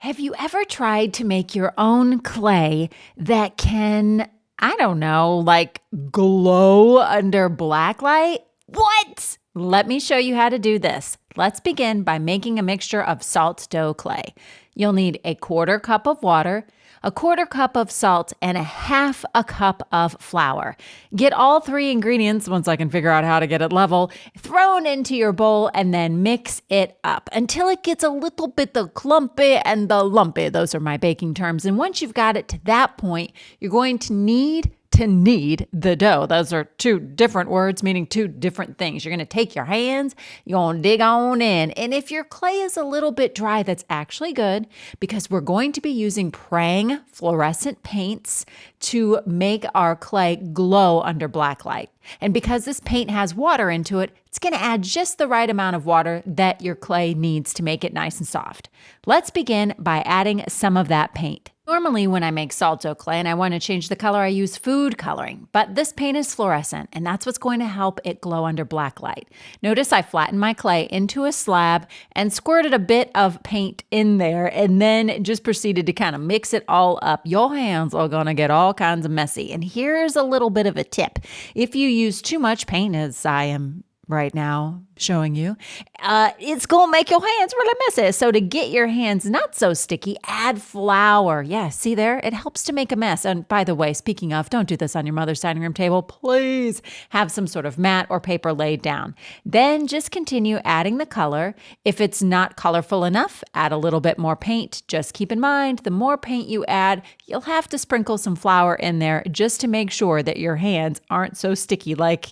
Have you ever tried to make your own clay that can, I don't know, like glow under black light? What? Let me show you how to do this. Let's begin by making a mixture of salt dough clay. You'll need a quarter cup of water, a quarter cup of salt, and a half a cup of flour. Get all three ingredients, once I can figure out how to get it level, thrown into your bowl and then mix it up until it gets a little bit the clumpy and the lumpy. Those are my baking terms. And once you've got it to that point, you're going to knead the dough. Those are two different words meaning two different things. You're going to take your hands, you're going to dig on in. And if your clay is a little bit dry, that's actually good because we're going to be using praying fluorescent paints to make our clay glow under black light. And because this paint has water into it, it's going to add just the right amount of water that your clay needs to make it nice and soft. Let's begin by adding some of that paint. Normally when I make salt dough clay and I want to change the color, I use food coloring, but this paint is fluorescent and that's what's going to help it glow under black light. Notice I flattened my clay into a slab and squirted a bit of paint in there and then just proceeded to kind of mix it all up. Your hands are going to get all kinds of messy. And here's a little bit of a tip. If you use too much paint, as I am right now showing you, it's going to make your hands really messy. So to get your hands not so sticky, add flour. Yeah, see there? It helps to make a mess. And by the way, speaking of, don't do this on your mother's dining room table. Please have some sort of mat or paper laid down. Then just continue adding the color. If it's not colorful enough, add a little bit more paint. Just keep in mind, the more paint you add, you'll have to sprinkle some flour in there just to make sure that your hands aren't so sticky like,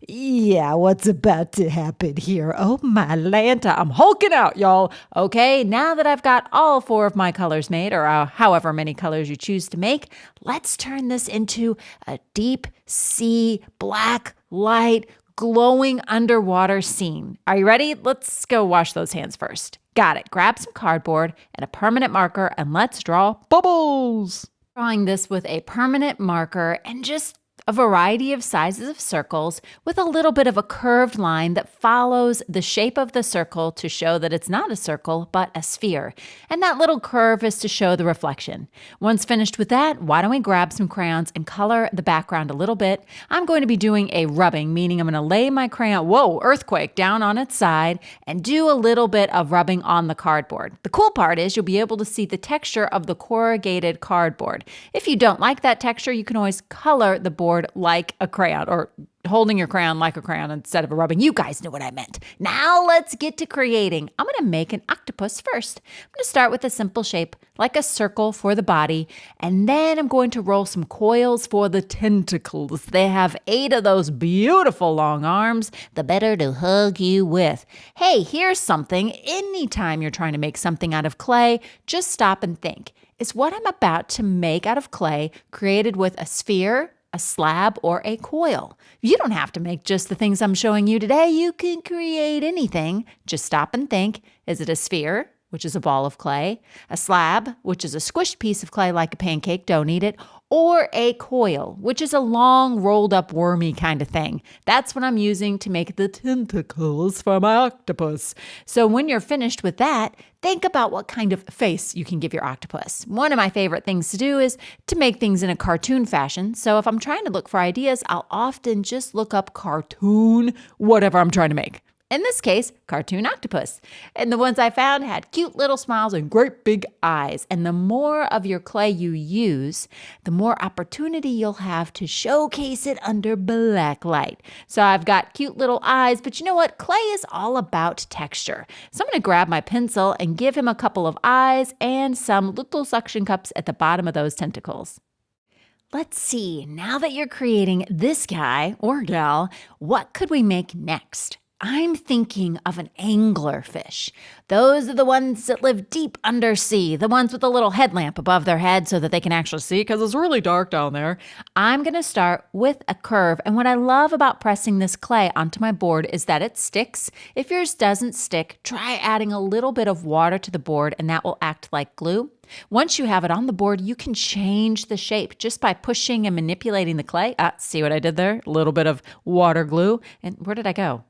yeah, what's about to happen here? Oh my Lanta, I'm hulking out, y'all. Okay, now that I've got all four of my colors made, or however many colors you choose to make, let's turn this into a deep sea black light glowing underwater scene. Are you ready? Let's go wash those hands first. Got it. Grab some cardboard and a permanent marker and let's draw bubbles. Drawing this with a permanent marker and just a variety of sizes of circles with a little bit of a curved line that follows the shape of the circle to show that it's not a circle, but a sphere. And that little curve is to show the reflection. Once finished with that, why don't we grab some crayons and color the background a little bit. I'm going to be doing a rubbing, meaning I'm going to lay my crayon, earthquake, down on its side and do a little bit of rubbing on the cardboard. The cool part is you'll be able to see the texture of the corrugated cardboard. If you don't like that texture, you can always color the board like a crayon, or holding your crayon like a crayon instead of a rubbing. You guys know what I meant. Now let's get to creating. I'm going to make an octopus first. I'm going to start with a simple shape like a circle for the body, and then I'm going to roll some coils for the tentacles. They have 8 of those beautiful long arms, the better to hug you with. Hey, here's something. Anytime you're trying to make something out of clay, just stop and think. Is what I'm about to make out of clay created with a sphere, a slab, or a coil? You don't have to make just the things I'm showing you today. You can create anything. Just stop and think. Is it a sphere, which is a ball of clay, a slab, which is a squished piece of clay like a pancake, don't eat it, or a coil, which is a long, rolled up, wormy kind of thing? That's what I'm using to make the tentacles for my octopus. So when you're finished with that, think about what kind of face you can give your octopus. One of my favorite things to do is to make things in a cartoon fashion. So if I'm trying to look for ideas, I'll often just look up cartoon, whatever I'm trying to make. In this case, cartoon octopus. And the ones I found had cute little smiles and great big eyes. And the more of your clay you use, the more opportunity you'll have to showcase it under black light. So I've got cute little eyes, but you know what? Clay is all about texture. So I'm going to grab my pencil and give him a couple of eyes and some little suction cups at the bottom of those tentacles. Let's see, now that you're creating this guy or gal, what could we make next? I'm thinking of an anglerfish. Those are the ones that live deep undersea, the ones with a little headlamp above their head so that they can actually see because it's really dark down there. I'm going to start with a curve, and what I love about pressing this clay onto my board is that it sticks. If yours doesn't stick, try adding a little bit of water to the board and that will act like glue. Once you have it on the board, you can change the shape just by pushing and manipulating the clay. See what I did there? A little bit of water glue. And where did I go?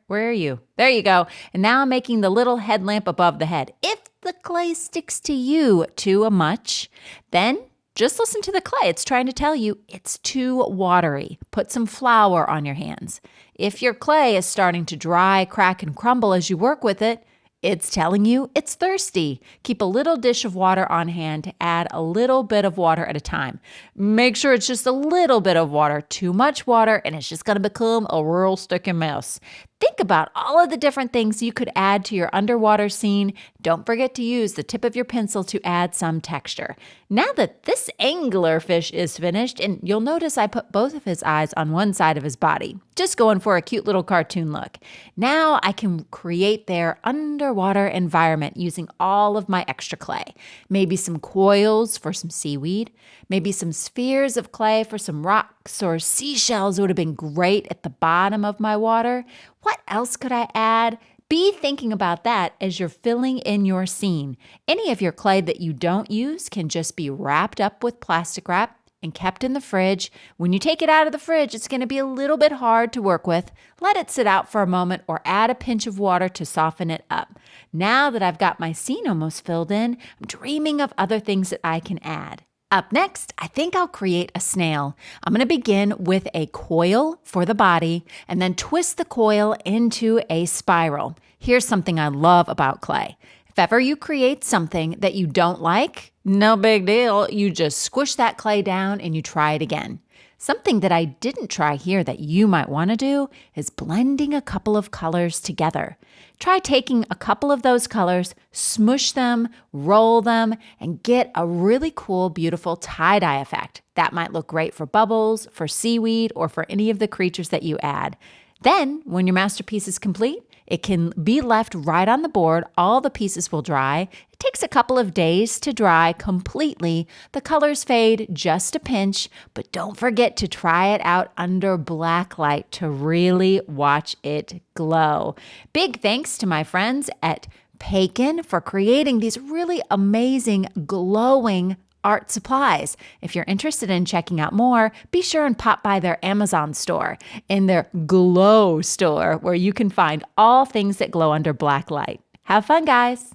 Where are you? There you go. And now I'm making the little headlamp above the head. If the clay sticks to you too much, then just listen to the clay. It's trying to tell you it's too watery. Put some flour on your hands. If your clay is starting to dry, crack, and crumble as you work with it, it's telling you it's thirsty. Keep a little dish of water on hand to add a little bit of water at a time. Make sure it's just a little bit of water. Too much water, and it's just going to become a real sticky mess. Think about all of the different things you could add to your underwater scene. Don't forget to use the tip of your pencil to add some texture. Now that this anglerfish is finished, and you'll notice I put both of his eyes on one side of his body, just going for a cute little cartoon look. Now I can create their underwater environment using all of my extra clay. Maybe some coils for some seaweed, maybe some spheres of clay for some rocks or seashells would have been great at the bottom of my water. What else could I add? Be thinking about that as you're filling in your scene. Any of your clay that you don't use can just be wrapped up with plastic wrap and kept in the fridge. When you take it out of the fridge, it's going to be a little bit hard to work with. Let it sit out for a moment or add a pinch of water to soften it up. Now that I've got my scene almost filled in, I'm dreaming of other things that I can add. Up next, I think I'll create a snail. I'm going to begin with a coil for the body and then twist the coil into a spiral. Here's something I love about clay. If ever you create something that you don't like, no big deal. You just squish that clay down and you try it again. Something that I didn't try here that you might want to do is blending a couple of colors together. Try taking a couple of those colors, smush them, roll them, and get a really cool, beautiful tie-dye effect. That might look great for bubbles, for seaweed, or for any of the creatures that you add. Then, when your masterpiece is complete, it can be left right on the board. All the pieces will dry. It takes a couple of days to dry completely. The colors fade just a pinch, but don't forget to try it out under black light to really watch it glow. Big thanks to my friends at Paken for creating these really amazing glowing art supplies. If you're interested in checking out more, be sure and pop by their Amazon store in their Glow store where you can find all things that glow under black light. Have fun, guys.